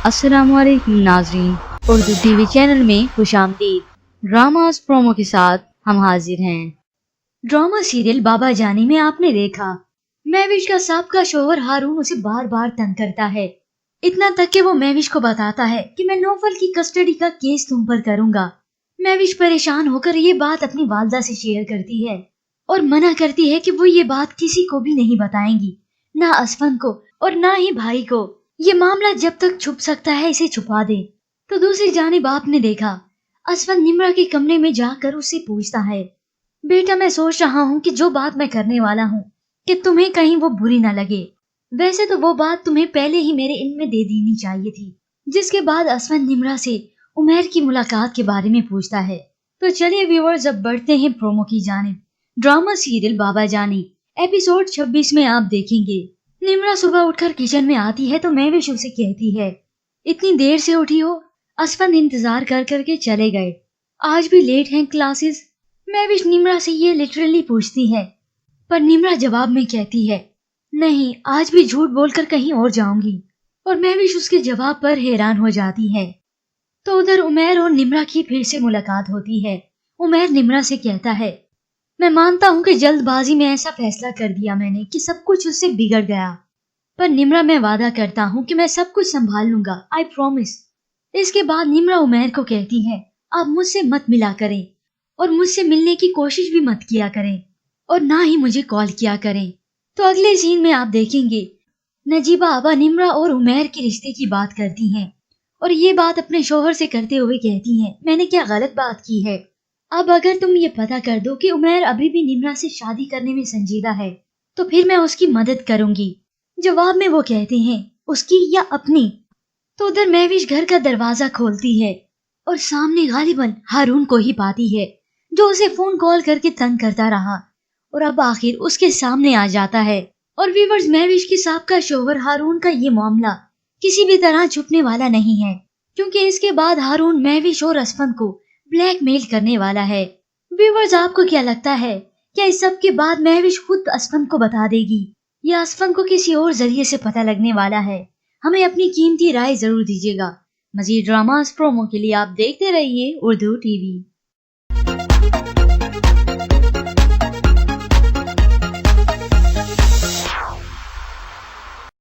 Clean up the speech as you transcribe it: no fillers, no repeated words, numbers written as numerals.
अस्सलाम वालेकुम नाज़रीन, उर्दू टीवी चैनल में खुशामदीद। ड्रामास प्रोमो के साथ हम हाजिर हैं। ड्रामा सीरियल बाबा जानी में आपने देखा महविश का साबका शोहर हारून उसे बार बार तंग करता है, इतना तक कि वो महविश को बताता है कि मैं नौफल की कस्टडी का केस तुम पर करूंगा। महविश परेशान होकर ये बात अपनी वालदा से शेयर करती है और मना करती है कि वो ये बात किसी को भी नहीं बताएंगी, ना असफन को और ना ही भाई को। ये मामला जब तक छुप सकता है इसे छुपा दे। तो दूसरी जानिब आपने देखा असफन निम्रा के कमरे में जाकर उससे पूछता है, बेटा मैं सोच रहा हूँ कि जो बात मैं करने वाला हूँ कि तुम्हें कहीं वो बुरी ना लगे। वैसे तो वो बात तुम्हें पहले ही मेरे इल्म में दे देनी चाहिए थी। जिसके बाद असफन निम्रा से उमैर की मुलाकात के बारे में पूछता है। तो चलिए व्यूअर्स, अब बढ़ते हैं प्रोमो की जानिब। ड्रामा सीरियल बाबा जानी एपिसोड 26 में आप देखेंगे निम्रा सुबह उठकर किचन में आती है तो महविश उसे कहती है, इतनी देर से उठी हो? असफन इंतजार कर करके चले गए, आज भी लेट हैं क्लासेस। महविश निम्रा से ये लिटरली पूछती है, पर निम्रा जवाब में कहती है, नहीं आज भी झूठ बोलकर कहीं और जाऊंगी। और महविश उसके जवाब पर हैरान हो जाती है। तो उधर उमैर और निम्रा की फिर से मुलाकात होती है। उमैर निम्रा से कहता है, मैं मानता हूँ कि जल्दबाजी में ऐसा फैसला कर दिया मैंने कि सब कुछ उससे बिगड़ गया, पर निम्रा मैं वादा करता हूँ कि मैं सब कुछ संभाल लूंगा, आई प्रॉमिस। इसके बाद निम्रा उमैर को कहती है, आप मुझसे मत मिला करें और मुझसे मिलने की कोशिश भी मत किया करें और ना ही मुझे कॉल किया करें। तो अगले सीन में आप देखेंगे नजीबा आबा निम्रा और उमैर के रिश्ते की बात करती हैं और ये बात अपने शोहर से करते हुए कहती हैं, मैंने क्या गलत बात की है? अब अगर तुम ये पता कर दो कि उमैर अभी भी निम्रा से शादी करने में संजीदा है तो फिर मैं उसकी मदद करूंगी। जवाब में वो कहते हैं, उसकी या अपनी? तो उधर महविश घर का दरवाजा खोलती है और सामने गालिबन हारून को ही पाती है, जो उसे फोन कॉल करके तंग करता रहा और अब आखिर उसके सामने आ जाता है। और व्यूअर्स, महविश के साबका शोहर हारून का ये मामला किसी भी तरह छुपने वाला नहीं है, क्योंकि इसके बाद हारून महविश और असफन को ब्लैकमेल करने वाला है। व्यूअर्स, आपको क्या लगता है, क्या इस सब के बाद महविश खुद असफन को बता देगी या असफन को किसी और जरिए से पता लगने वाला है? हमें अपनी कीमती राय जरूर दीजिएगा। मजीद ड्रामास प्रोमो के लिए आप देखते रहिए उर्दू टीवी।